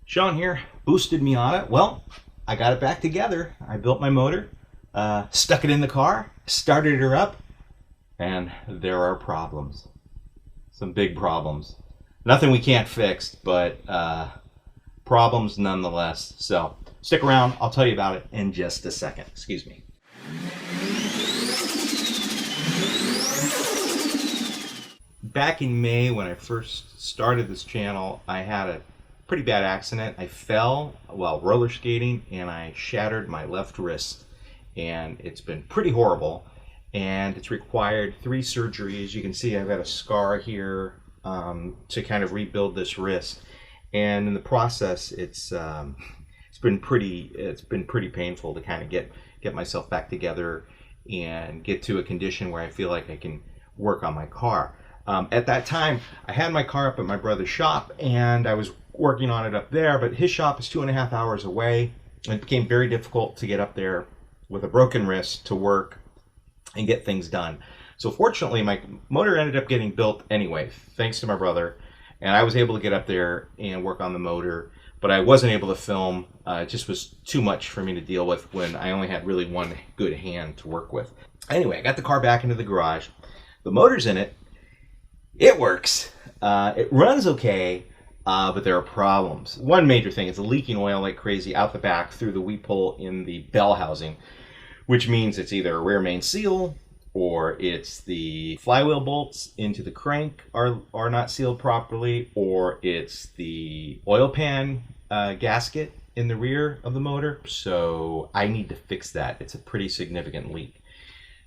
Sean here, Boosted Miata. Well, I got it back together. I built my motor, stuck it in the car, started her up, and there are problems. Some big problems. Nothing we can't fix, but problems nonetheless. So stick around, I'll tell you about it in just a second. Excuse me. Back in May, when I first started this channel, I had a pretty bad accident. I fell while roller skating and I shattered my left wrist, and it's been pretty horrible, and it's required 3 surgeries. You can see I've got a scar here to kind of rebuild this wrist, and in the process it's been pretty painful to kind of get myself back together and get to a condition where I feel like I can work on my car. At that time, I had my car up at my brother's shop, and I was working on it up there, but his shop is 2.5 hours away, and it became very difficult to get up there with a broken wrist to work and get things done. So fortunately, my motor ended up getting built anyway, thanks to my brother, and I was able to get up there and work on the motor, but I wasn't able to film. It just was too much for me to deal with when I only had really one good hand to work with. Anyway, I got the car back into the garage. The motor's in it. It works. It runs okay, but there are problems. One major thing is leaking oil like crazy out the back through the weep hole in the bell housing, which means it's either a rear main seal or it's the flywheel bolts into the crank are not sealed properly, or it's the oil pan gasket in the rear of the motor. So I need to fix that. It's a pretty significant leak.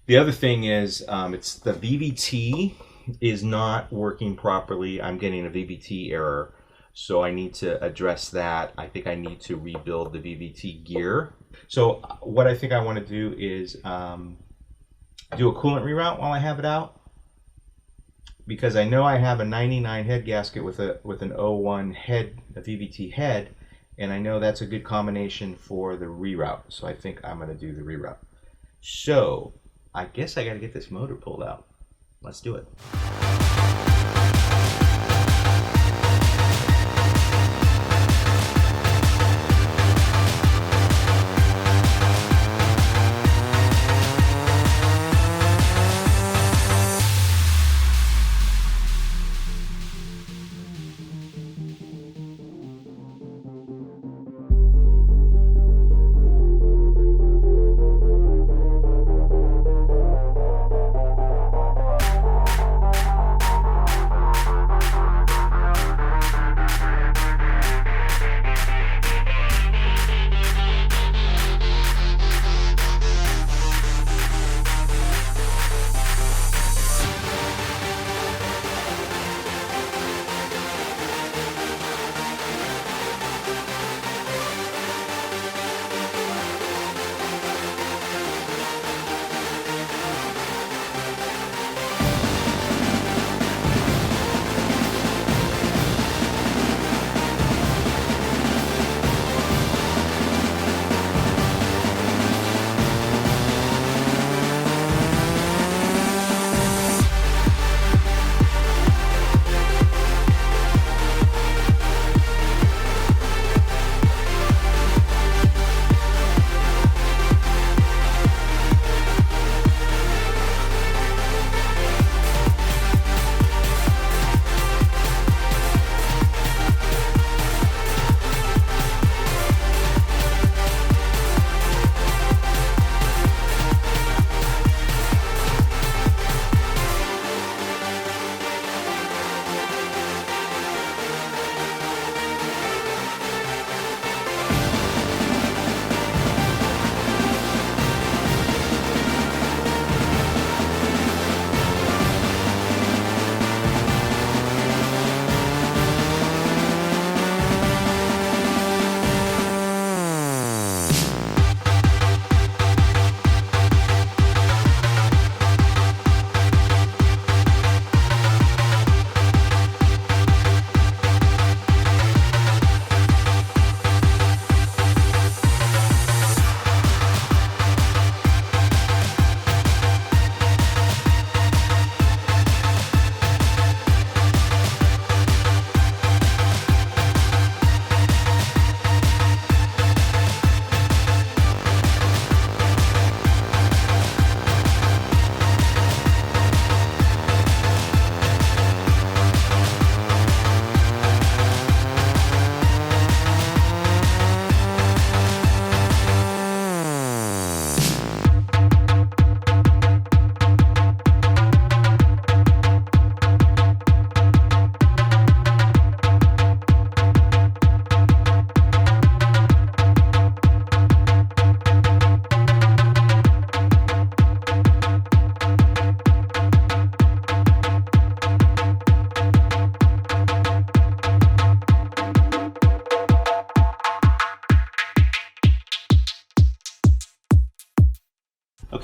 The other thing is it's the VVT is not working properly. I'm getting a VVT error, so I need to address that. I think I need to rebuild the VVT gear. So what I think I want to do is do a coolant reroute while I have it out, because I know I have a 99 head gasket with an 01 head, a VVT head, and I know that's a good combination for the reroute. So I think I'm going to do the reroute. So I guess I got to get this motor pulled out. Let's do it.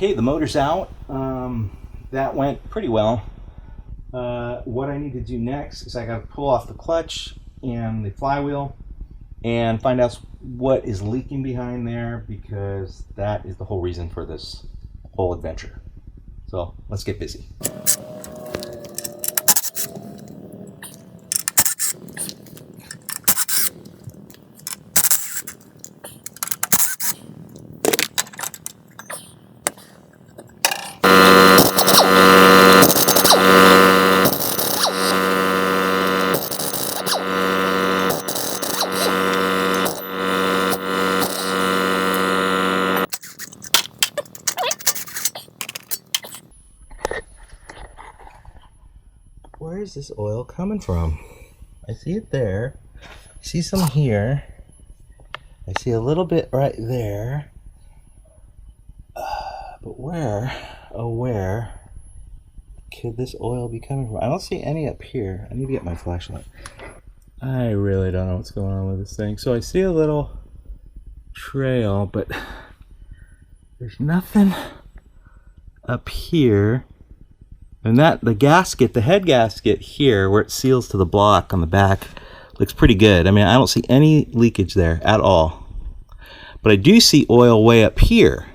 Okay, the motor's out. That went pretty well. What I need to do next is I got to pull off the clutch and the flywheel and find out what is leaking behind there, because that is the whole reason for this whole adventure. So let's get busy. Where is this oil coming from? I see it there. I see some here. I see a little bit right there. But where, oh where, could this oil be coming from? I don't see any up here. I need to get my flashlight. I really don't know what's going on with this thing. So I see a little trail, but there's nothing up here. And that, the gasket, the head gasket here, where it seals to the block on the back, looks pretty good. I mean, I don't see any leakage there at all. But I do see oil way up here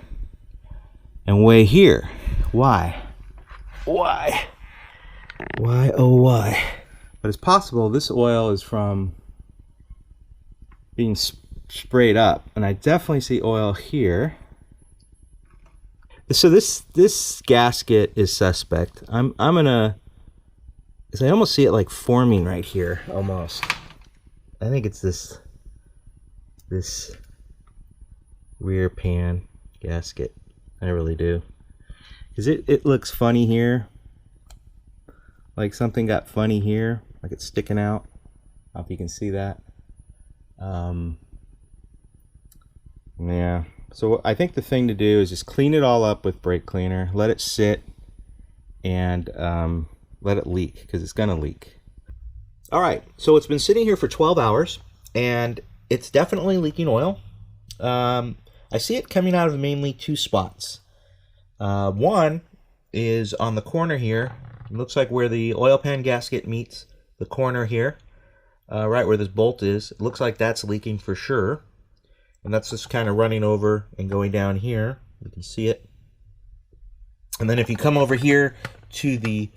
and way here. Why? Why? Why, oh why? But it's possible this oil is from being sprayed up. And I definitely see oil here. So this gasket is suspect. I'm gonna, because I almost see it like forming right here, almost. I think it's this rear pan gasket. I really do. Because it looks funny here. Like something got funny here, like it's sticking out. I don't know if you can see that. Yeah. So I think the thing to do is just clean it all up with brake cleaner, let it sit, and let it leak, because it's going to leak. All right, so it's been sitting here for 12 hours, and it's definitely leaking oil. I see it coming out of mainly two spots. One is on the corner here. It looks like where the oil pan gasket meets the corner here, right where this bolt is. It looks like that's leaking for sure. And that's just kind of running over and going down here. You can see it. And then if you come over here to the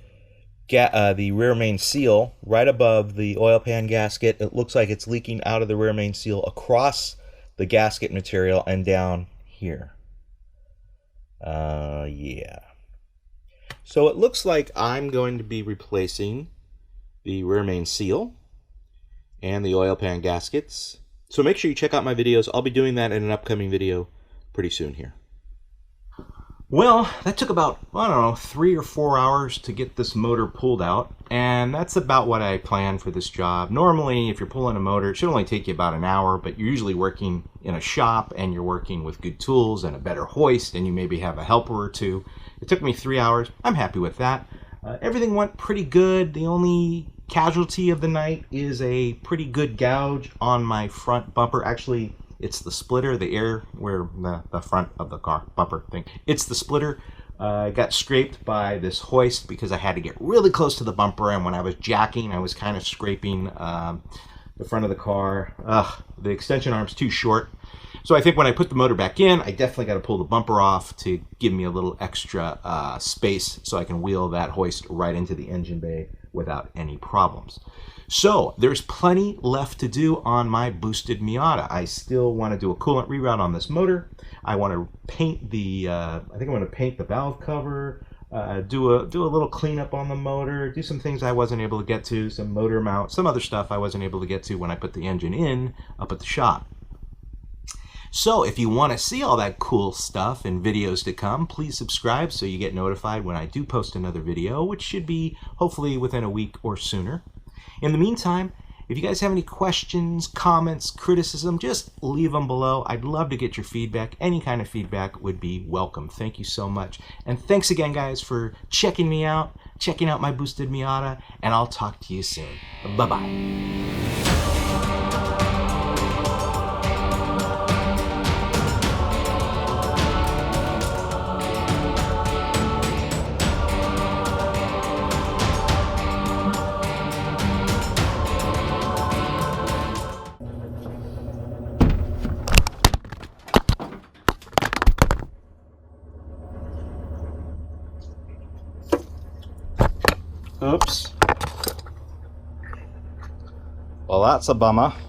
rear main seal, right above the oil pan gasket, it looks like it's leaking out of the rear main seal across the gasket material and down here. Yeah. So it looks like I'm going to be replacing the rear main seal and the oil pan gaskets. So make sure you check out my videos. I'll be doing that in an upcoming video pretty soon here. Well, that took about, I don't know, 3 or 4 hours to get this motor pulled out. And that's about what I planned for this job. Normally, if you're pulling a motor, it should only take you about an hour, but you're usually working in a shop and you're working with good tools and a better hoist, and you maybe have a helper or two. It took me 3 hours. I'm happy with that. Everything went pretty good. The only casualty of the night is a pretty good gouge on my front bumper. Actually, it's the splitter, the air where the front of the car bumper thing. It's the splitter. Got scraped by this hoist because I had to get really close to the bumper, and when I was jacking, I was kind of scraping the front of the car. The extension arm's too short. So I think when I put the motor back in, I definitely got to pull the bumper off to give me a little extra space so I can wheel that hoist right into the engine bay without any problems. So there's plenty left to do on my Boosted Miata. I still want to do a coolant reroute on this motor. I want to paint the, I think I'm going to paint the valve cover, do a little cleanup on the motor, do some things I wasn't able to get to, some motor mount, some other stuff I wasn't able to get to when I put the engine in up at the shop. So if you want to see all that cool stuff and videos to come, please subscribe so you get notified when I do post another video, which should be hopefully within a week or sooner. In the meantime, if you guys have any questions, comments, criticism, just leave them below. I'd love to get your feedback. Any kind of feedback would be welcome. Thank you so much. And thanks again, guys, for checking me out, checking out my Boosted Miata, and I'll talk to you soon. Bye-bye. Oops. Well, that's a bummer.